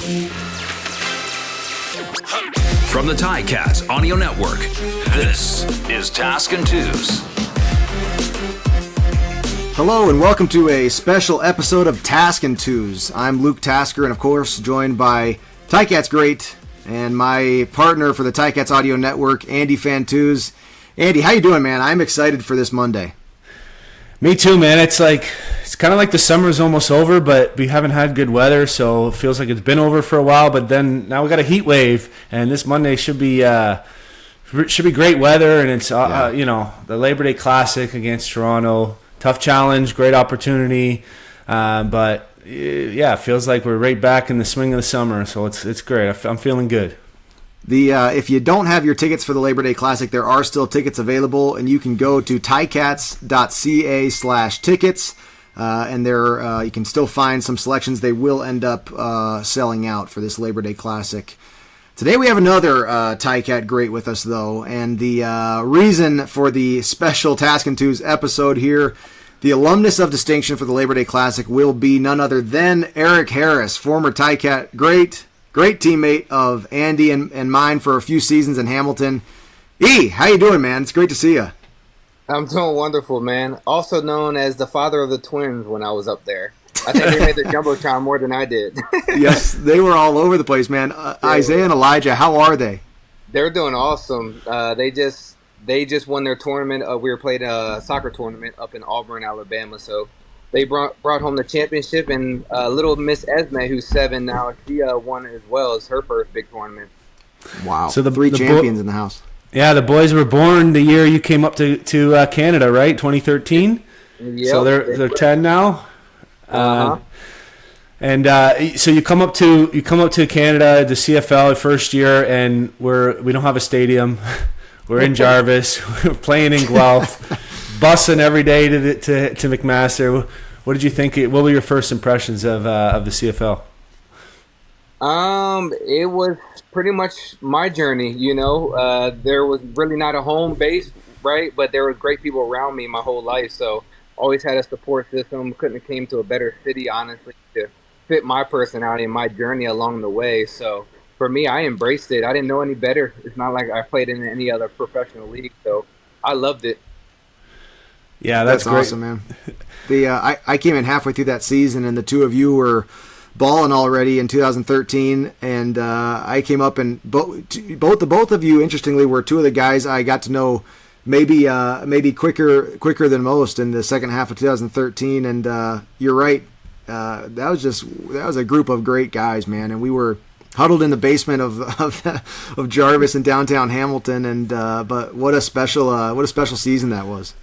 From the Ticats Audio Network, this is Tasker and Andy. Hello and welcome to a special episode of Tasker and Andy. I'm Luke Tasker and of course joined by Ticats great and my partner for the Ticats Audio Network, Andy Fantuz. Andy, how you doing, man? I'm excited for this Monday. Me too, man. It's kind of like the summer's almost over, but we haven't had good weather, so it feels like it's been over for a while. But then now we got a heat wave, and this Monday should be great weather. And it's the Labor Day Classic against Toronto, tough challenge, great opportunity, but it feels like we're right back in the swing of the summer. So it's great. I'm feeling good. If you don't have your tickets for the Labor Day Classic, there are still tickets available, and you can go to ticats.ca/tickets, and there you can still find some selections. They will end up selling out for this Labor Day Classic. Today we have another Ticat great with us, though, and the reason for the special Tasker and Andy episode here, the Alumnus of Distinction for the Labor Day Classic, will be none other than Erik Harris, former Ticat great teammate of Andy and mine for a few seasons in Hamilton. E, how you doing, man? It's great to see you. I'm doing wonderful, man. Also known as the father of the twins when I was up there. I think they made the Jumbotron more than I did. Yes, they were all over the place, man. Isaiah and Elijah, how are they? They're doing awesome. They just won their tournament. We were playing a soccer tournament up in Auburn, Alabama, so they brought home the championship, and little Miss Esme, who's 7 now, she won as well as her first big tournament. Wow! So the three champions in the house. Yeah, the boys were born the year you came up to Canada, right? 2013. Yep. So they're 10 now. Uh-huh. And so you come up to Canada, the CFL first year, and we don't have a stadium. We're in Jarvis. We're playing in Guelph. Bussing every day to McMaster. What did you think? What were your first impressions of the CFL? It was pretty much my journey. There was really not a home base, right? But there were great people around me my whole life, so always had a support system. Couldn't have came to a better city, honestly, to fit my personality and my journey along the way. So for me, I embraced it. I didn't know any better. It's not like I played in any other professional league, so I loved it. Yeah, that's great. Awesome, man. I came in halfway through that season, and the two of you were balling already in 2013, and I came up, and both of you, interestingly, were two of the guys I got to know maybe quicker than most in the second half of 2013. And you're right, that was a group of great guys, man, and we were huddled in the basement of Jarvis in downtown Hamilton, and but what a special season that was.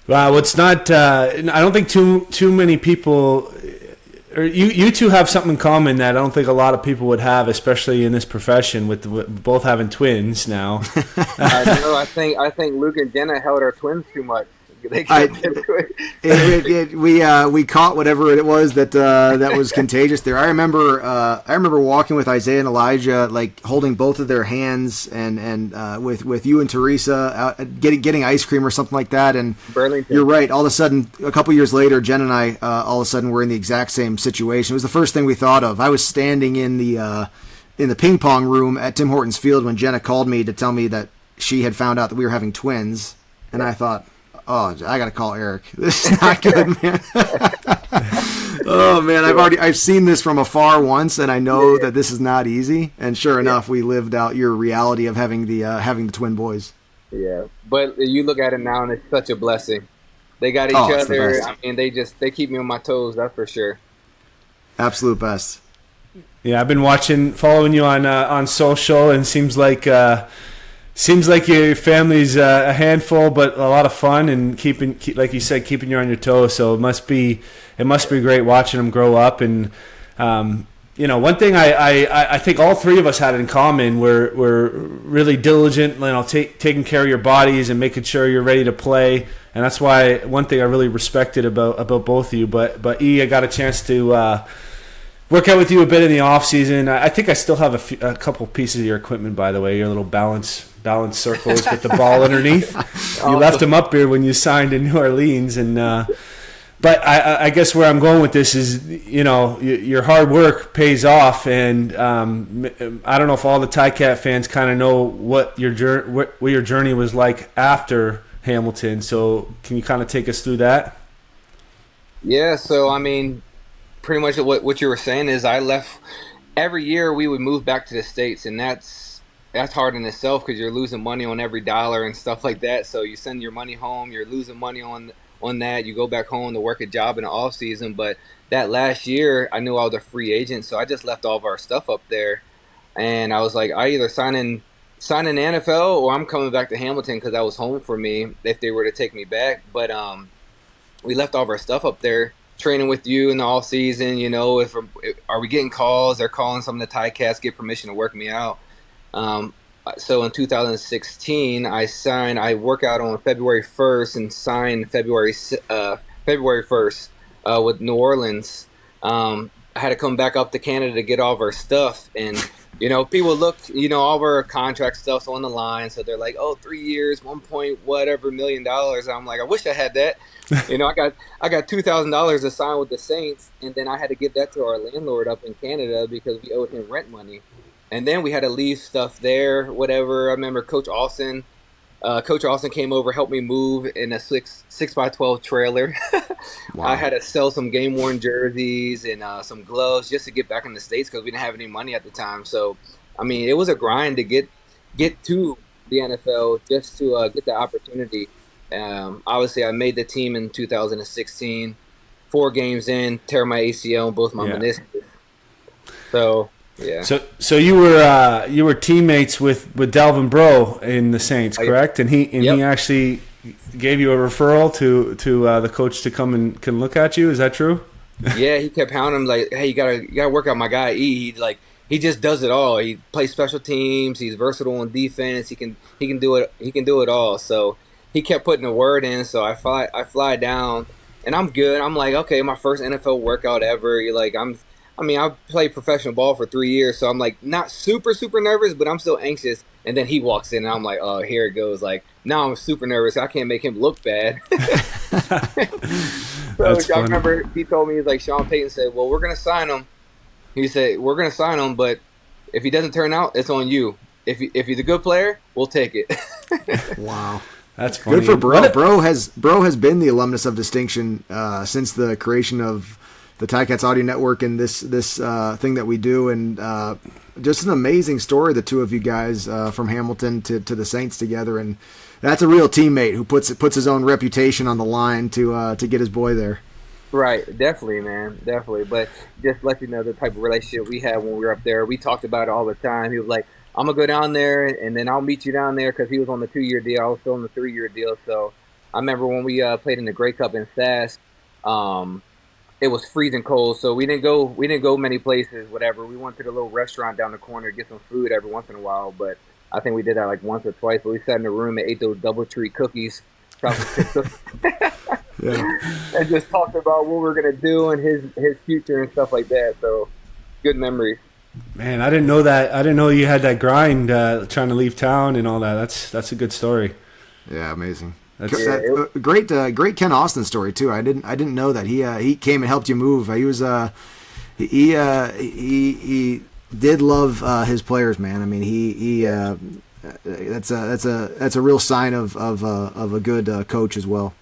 Wow, it's not. I don't think too many people. Or you two have something in common that I don't think a lot of people would have, especially in this profession, with both having twins now. I think Luke and Jenna held our twins too much. We caught whatever it was that was contagious there. I remember walking with Isaiah and Elijah, like holding both of their hands, and with you and Teresa getting ice cream or something like that. And Burlington. You're right. All of a sudden, a couple years later, Jen and I all of a sudden were in the exact same situation. It was the first thing we thought of. I was standing in the ping pong room at Tim Hortons Field when Jenna called me to tell me that she had found out that we were having twins, and I thought, oh, I gotta call Erik. This is not good, man. Oh man, I've seen this from afar once, and I know that this is not easy. And sure enough, we lived out your reality of having the twin boys. Yeah, but you look at it now, and it's such a blessing. They got each other. I mean, they keep me on my toes. That's for sure. Absolute best. Yeah, I've been following you on social, and seems like your family's a handful, but a lot of fun, and like you said, keeping you on your toes. So it must be great watching them grow up. And one thing I think all three of us had in common were really diligent, taking care of your bodies and making sure you're ready to play. And that's why one thing I really respected about both of you. But E, I got a chance to work out with you a bit in the off season. I think I still have a couple pieces of your equipment, by the way. Your little balance circles with the ball underneath. You left them up here when you signed in New Orleans, and But I guess where I'm going with this is, your hard work pays off, and I don't know if all the Ticat fans kind of know what your journey was like after Hamilton. So can you kind of take us through that? Yeah, so I mean, pretty much what you were saying is I left every year. We would move back to the States, and that's hard in itself because you're losing money on every dollar and stuff like that. So you send your money home, you're losing money on that. You go back home to work a job in the off season. But that last year, I knew I was a free agent, so I just left all of our stuff up there, and I was like, I either sign in the NFL or I'm coming back to Hamilton because that was home for me if they were to take me back. But we left all of our stuff up there, training with you in the off season. If are we getting calls? They're calling some of the Ticats, get permission to work me out. So in 2016, I work out on February 1st and signed February 1st with New Orleans. I had to come back up to Canada to get all of our stuff, and people look, all of our contract stuff's on the line, so they're like, oh, 3 years, 1 point whatever $1 million. I'm like, I wish I had that. I got $2,000 to sign with the Saints, and then I had to give that to our landlord up in Canada because we owed him rent money. And then we had to leave stuff there, whatever. I remember Coach Austin came over, helped me move in a 6x12 trailer. Wow. I had to sell some game-worn jerseys and some gloves just to get back in the States because we didn't have any money at the time. So, I mean, it was a grind to get to the NFL just to get the opportunity. Obviously, I made the team in 2016. 4 games in, tear my ACL and both my meniscus. So... yeah. So you were teammates with Dalvin Breaux in the Saints, correct? And he actually gave you a referral to the coach to come and can look at you. Is that true? Yeah, he kept hounding him like, hey, you gotta work out my guy E. He just does it all. He plays special teams. He's versatile on defense. He can do it. He can do it all. So he kept putting the word in. So I fly down, and I'm good. I'm like, okay, my first NFL workout ever. I played professional ball for 3 years, so I'm like not super, super nervous, but I'm still anxious. And then he walks in, and I'm like, oh, here it goes. Like, now I'm super nervous. I can't make him look bad. So I remember he told me, he's like, Sean Payton said, well, we're going to sign him. He said, we're going to sign him, but if he doesn't turn out, it's on you. If he's a good player, we'll take it. Wow. That's funny. Good for Bro. Bro has been the alumnus of distinction since the creation of the Ticats Audio Network and this thing that we do, and just an amazing story, the two of you guys from Hamilton to the Saints together, and that's a real teammate who puts his own reputation on the line to get his boy there. Right, definitely, man, definitely. But just let you know the type of relationship we had when we were up there. We talked about it all the time. He was like, I'm gonna go down there, and then I'll meet you down there, because he was on the 2-year deal. I was still on the 3-year deal. So I remember when we played in the Grey Cup in SAS. It was freezing cold, so we didn't go many places, whatever. We went to the little restaurant down the corner to get some food every once in a while, but I think we did that like once or twice. But we sat in the room and ate those DoubleTree cookies, and just talked about what we were gonna do and his future and stuff like that. So good memories. Man, I didn't know that. I didn't know you had that grind trying to leave town and all that. That's a good story. Yeah, amazing. Great Ken Austin story too. I didn't know that he came and helped you move. He was he did love his players, man. I mean, that's a real sign of a good coach as well.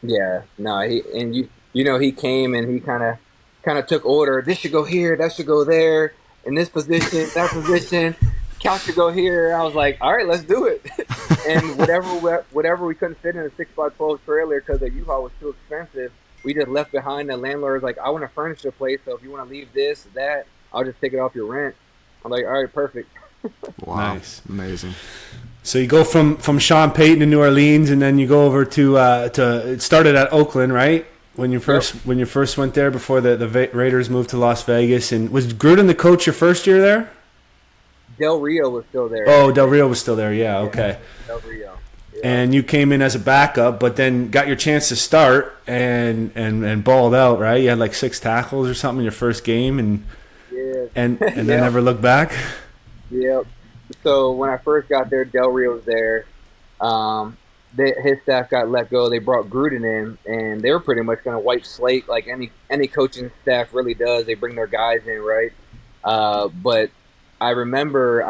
Yeah, no, he came and he kind of took order. This should go here, that should go there, in this position, that position. Couch should go here. I was like, all right, let's do it. And whatever we couldn't fit in a 6x12 trailer because the U-Haul was too expensive, we just left behind. The landlord was like, I want to furnish the place, so if you want to leave this, that, I'll just take it off your rent. I'm like, all right, perfect. Wow, nice, amazing. So you go from Sean Payton to New Orleans, and then you go over to it started at Oakland, right? When you first went there before the Raiders moved to Las Vegas. And was Gruden the coach your first year there? Del Rio was still there. Oh, Del Rio was still there. Yeah, okay. Del Rio. Yeah. And you came in as a backup, but then got your chance to start and balled out, right? You had like 6 tackles or something in your first game, and then never looked back. Yep. So when I first got there, Del Rio was there. his staff got let go. They brought Gruden in, and they were pretty much going to wipe slate like any coaching staff really does. They bring their guys in, right? But I remember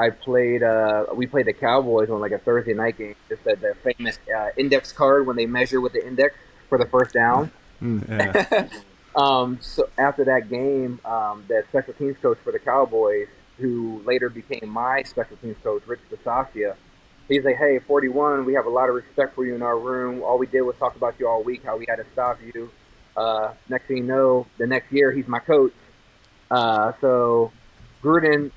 we played the Cowboys on like a Thursday night game. Just the famous index card when they measure with the index for the first down. Yeah. So after that game, the special teams coach for the Cowboys, who later became my special teams coach, Rich Bisaccia, he's like, "Hey, 41, we have a lot of respect for you in our room. All we did was talk about you all week, how we had to stop you. Next thing you know, the next year, he's my coach." So Gruden,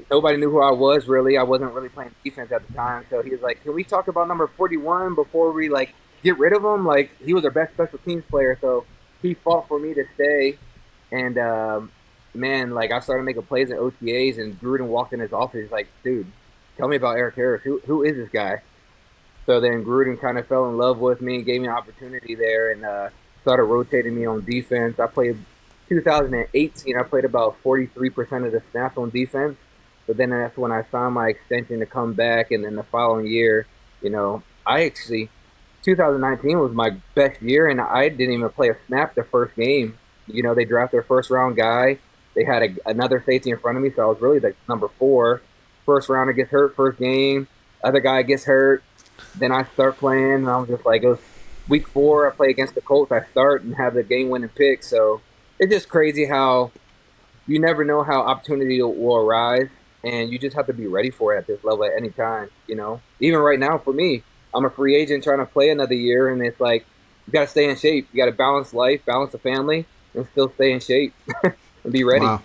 nobody knew who I was really. I wasn't really playing defense at the time. So he was like, "Can we talk about number 41 before we like get rid of him?" Like, he was our best special teams player. So he fought for me to stay. And man, like, I started making plays in OTAs, and Gruden walked in his office. He's like, "Dude, tell me about Erik Harris. Who is this guy?" So then Gruden kind of fell in love with me and gave me an opportunity there, and started rotating me on defense. I played 2018. I played about 43% of the snaps on defense. But then that's when I signed my extension to come back, and then the following year, 2019 was my best year, and I didn't even play a snap the first game. They drafted their first round guy. They had another safety in front of me, so I was really like number 4. First rounder gets hurt first game. Other guy gets hurt. Then I start playing, and I was just like, it was week 4. I play against the Colts. I start and have the game-winning pick. So it's just crazy how you never know how opportunity will arise, and you just have to be ready for it at this level at any time. Even right now for me, I'm a free agent trying to play another year, and it's like you got to stay in shape. You got to balance life, balance the family, and still stay in shape and be ready. Wow.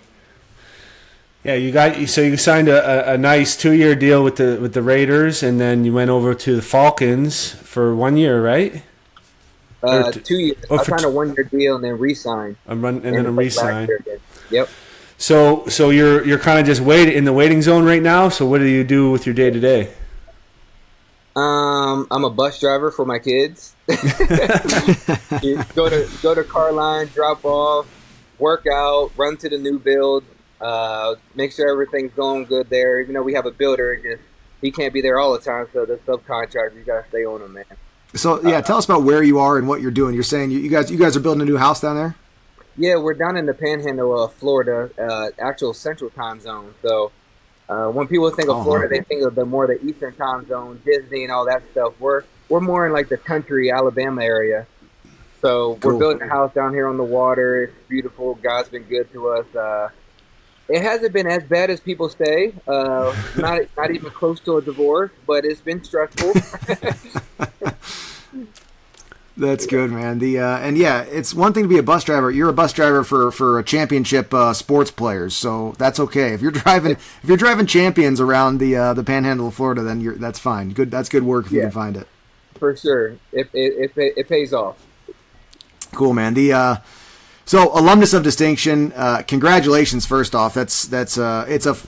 Yeah, you signed a nice 2-year deal with the Raiders, and then you went over to the Falcons for 1 year, right? 2 years. I signed a 1-year deal and then re-signed. And then a re-sign. Yep. So you're kind of just in the waiting zone right now. So what do you do with your day to day? I'm a bus driver for my kids. You go to car line, drop off, work out, run to the new build. Make sure everything's going good there. Even though we have a builder, he can't be there all the time, so the subcontractor, you gotta stay on him, man. So yeah, tell us about where you are and what you're doing. You're saying you guys are building a new house down there? Yeah, we're down in the Panhandle of Florida, actual Central Time Zone. So when people think of Florida, they think of the Eastern Time Zone, Disney, and all that stuff. We're more in like the country, Alabama area. So we're building a house down here on the water. It's beautiful. God's been good to us. It hasn't been as bad as people say. Not even close to a divorce, but it's been stressful. That's good, man. It's one thing to be a bus driver. You're a bus driver for a championship sports players, so that's okay. If you're driving champions around the Panhandle of Florida, then that's fine. Good, that's good work if you can find it. For sure, it pays off. Cool, man. So, Alumnus of Distinction, congratulations. First off,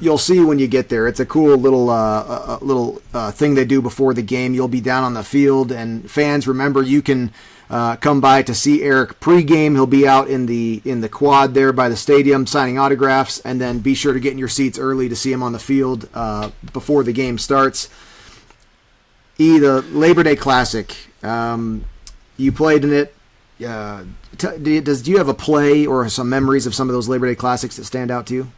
you'll see when you get there. It's a cool little thing they do before the game. You'll be down on the field, and fans, remember, you can come by to see Erik pregame. He'll be out in the quad there by the stadium signing autographs, and then be sure to get in your seats early to see him on the field before the game starts. The Labor Day Classic, you played in it. Do you have a play or some memories of some of those Labor Day Classics that stand out to you?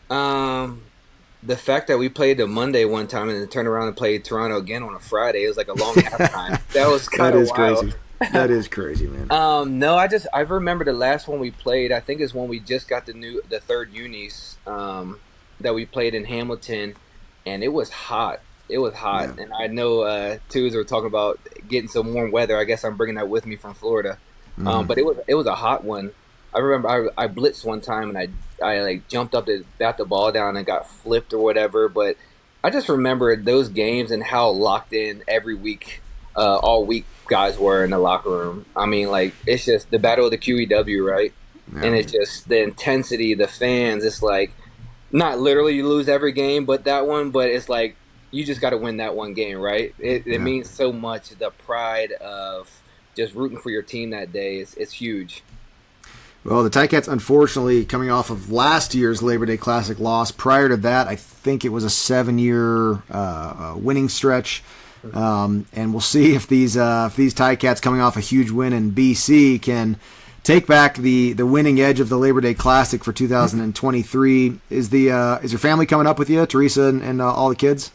The fact that we played the Monday one time and then turned around and played Toronto again on a Friday, it was like a long halftime. That was kind of wild. Crazy. That is crazy, man. No, I remember the last one we played. I think is when we just got the third unis that we played in Hamilton, and it was hot. It was hot, and I know twos were talking about getting some warm weather. I guess I'm bringing that with me from Florida. But it was a hot one. I remember I blitzed one time, and I like jumped up to bat the ball down and got flipped or whatever. But I just remember those games and how locked in every week, all week guys were in the locker room. I mean, like, it's just the battle of the QEW, right? Yeah. And it's just the intensity, the fans. It's like not literally you lose every game, but that one. But it's like you just got to win that one game, right? It means so much. The pride of just rooting for your team that day it's huge. Well, the Ticats, unfortunately, coming off of last year's Labor Day Classic loss. Prior to that, I think it was a 7-year winning stretch. And we'll see if these Ticats coming off a huge win in BC can take back the winning edge of the Labor Day Classic for 2023. Is your family coming up with you, Teresa and all the kids?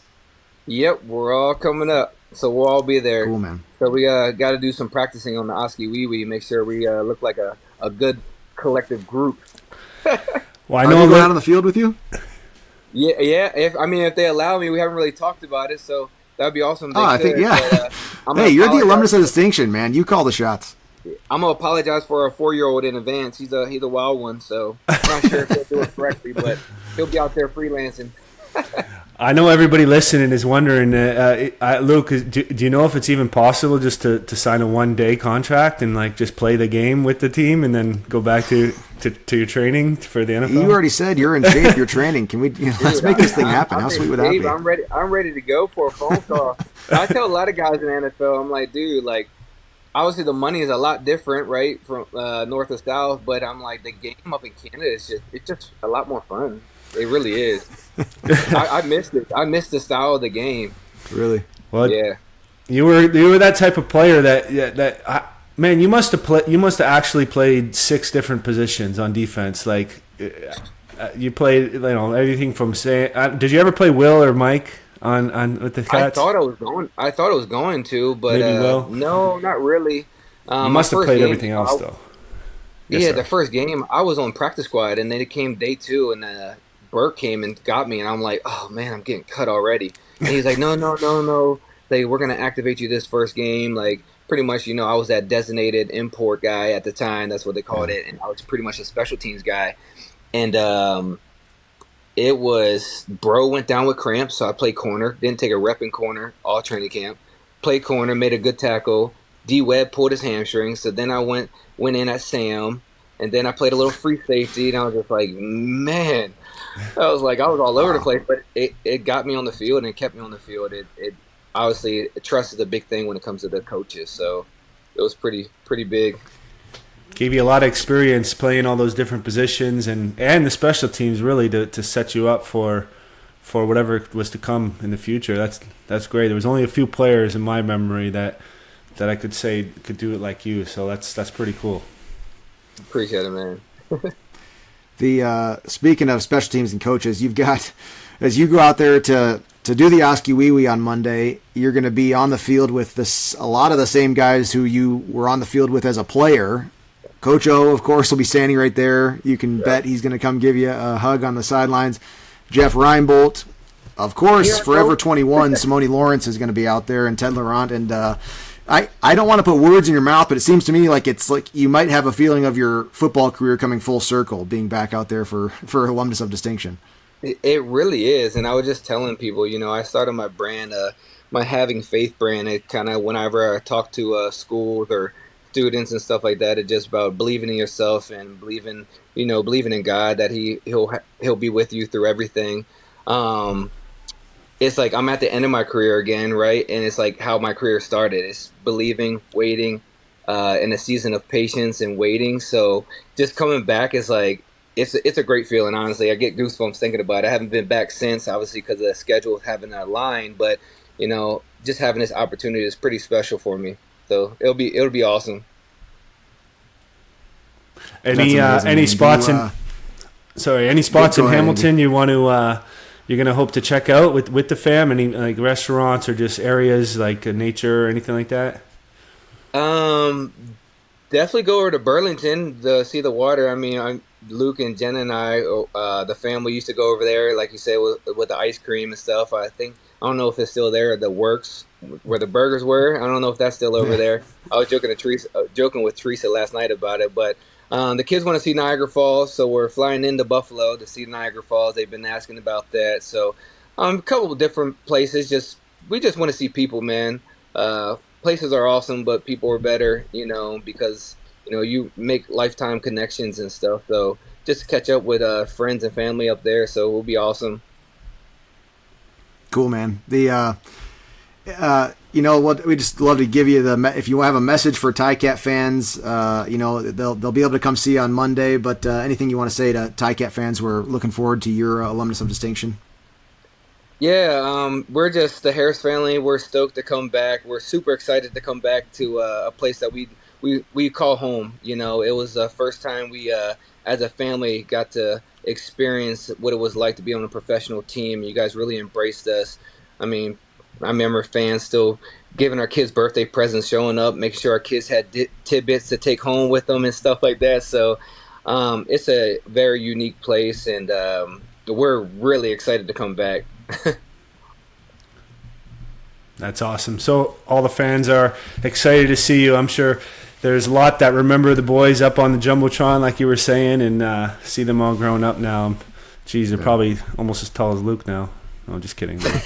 Yep, we're all coming up, so we'll all be there. Cool, man. So we got to do some practicing on the Oski Wee Wee, make sure we look like a good collective group. Well, I Are know they going out on the field with you? Yeah. If they allow me, we haven't really talked about it, so that'd be awesome. I think, yeah. Hey, you're the alumnus of distinction, man. You call the shots. I'm gonna apologize for our 4-year-old in advance. He's a wild one, so I'm not sure if he'll do it correctly, but he'll be out there freelancing. I know everybody listening is wondering, Luke, do you know if it's even possible just to sign a 1-day contract and like just play the game with the team and then go back to your training for the NFL? You already said you're in shape. You're training. Can we? Let's make this thing happen. How sweet would that be? I'm ready to go for a phone call. I tell a lot of guys in the NFL, I'm like, dude, like, obviously the money is a lot different, right, from north to south. But I'm like, the game up in Canada it's just a lot more fun. It really is. I missed it. I missed the style of the game. Really? Well, yeah. You were that type of player man, you must have actually played 6 different positions on defense. Like you played, everything from did you ever play Will or Mike on with the Cats? I thought it was going to, but Maybe Will? No, not really. You must have played everything else though. Yes, the first game I was on practice squad, and then it came day 2, and Burke came and got me, and I'm like, oh man, I'm getting cut already. And he's like, no, like, we're gonna activate you this first game. Like, pretty much, I was that designated import guy at the time. That's what they called it, and I was pretty much a special teams guy. And it was bro went down with cramps, so I played corner. Didn't take a rep in corner all training camp. Played corner, made a good tackle. D Webb pulled his hamstring, so then I went in at Sam, and then I played a little free safety, and I was just like, man. I was all over the place, but it got me on the field and it kept me on the field. It obviously, trust is a big thing when it comes to the coaches, so it was pretty big. Gave you a lot of experience playing all those different positions and the special teams, really, to set you up for whatever was to come in the future. That's great. There was only a few players in my memory that I could say could do it like you, so that's pretty cool. Appreciate it, man. Speaking of special teams and coaches, you've got, as you go out there to do the Oski Wee Wee on Monday, you're going to be on the field with a lot of the same guys who you were on the field with as a player. Coach O, of course, will be standing right there. You can bet he's going to come give you a hug on the sidelines. Jeff Reinbolt, of course, Forever 21, Simone Lawrence is going to be out there, and Ted Laurent, and I don't want to put words in your mouth, but it seems to me like it's like you might have a feeling of your football career coming full circle, being back out there for Alumnus of Distinction. It really is, and I was just telling people, I started my brand, my Having Faith brand. It kind of, whenever I talk to schools or students and stuff like that, it's just about believing in yourself and believing in God, that He'll be with you through everything. It's like I'm at the end of my career again, right? And it's like how my career started. It's believing, waiting, in a season of patience and waiting. So just coming back is like, it's a great feeling, honestly. I get goosebumps thinking about it. I haven't been back since, obviously, because the schedule haven't aligned. But, just having this opportunity is pretty special for me. So it'll be awesome. Any spots in Hamilton Andy, you want to you're gonna hope to check out with the fam? Any like restaurants or just areas like nature or anything like that? Definitely go over to Burlington to see the water. I mean, Luke and Jen and I, the family used to go over there, like you said, with the ice cream and stuff. I don't know if it's still there. The Works where the burgers were. I don't know if that's still over there. I was joking with Teresa last night about it, but. The kids want to see Niagara Falls, so we're flying into Buffalo to see Niagara Falls. They've been asking about that. So a couple of different places. We just want to see people, man. Places are awesome, but people are better, because, you make lifetime connections and stuff. So just to catch up with friends and family up there, so it will be awesome. Cool, man. We just love to give you if you have a message for Ticat fans, they'll be able to come see you on Monday, but anything you want to say to Ticat fans, we're looking forward to your Alumnus of Distinction. Yeah, we're just the Harris family. We're stoked to come back. We're super excited to come back to a place that we call home. You know, it was the first time we, as a family, got to experience what it was like to be on a professional team. You guys really embraced us. I mean, I remember fans still giving our kids birthday presents, showing up, making sure our kids had tidbits to take home with them and stuff like that. So, it's a very unique place, and we're really excited to come back. That's awesome. So all the fans are excited to see you. I'm sure there's a lot that remember the boys up on the Jumbotron, like you were saying, and see them all grown up now. Geez, they're probably almost as tall as Luke now. No, just kidding. They're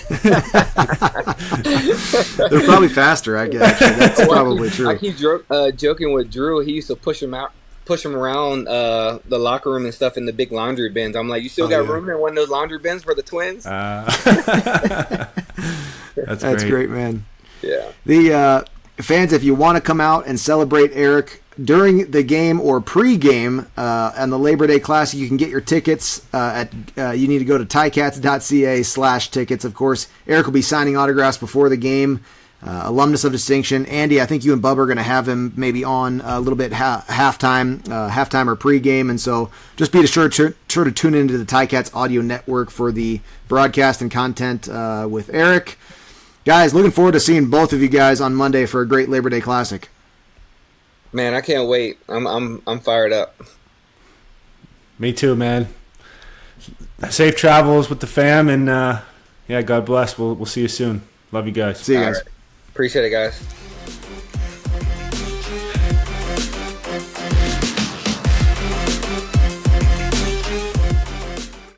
probably faster, I guess. That's probably true. I keep joking with Drew. He used to push him around the locker room and stuff in the big laundry bins. I'm like, you still got room in one of those laundry bins for the twins? That's great, man. Yeah. The fans, if you want to come out and celebrate Erik during the game or pre-game on the Labor Day Classic, you can get your tickets you need to go to ticats.ca/tickets. Of course, Erik will be signing autographs before the game. Alumnus of Distinction. Andy, I think you and Bubba are going to have him maybe on a little bit halftime or pre-game, and so just be sure to tune into the Ticats Audio Network for the broadcast and content with Erik. Guys, looking forward to seeing both of you guys on Monday for a great Labor Day Classic. Man, I can't wait. I'm fired up. Me too, man. Safe travels with the fam, and God bless. We'll see you soon. Love you guys. See you guys. Right. Appreciate it, guys.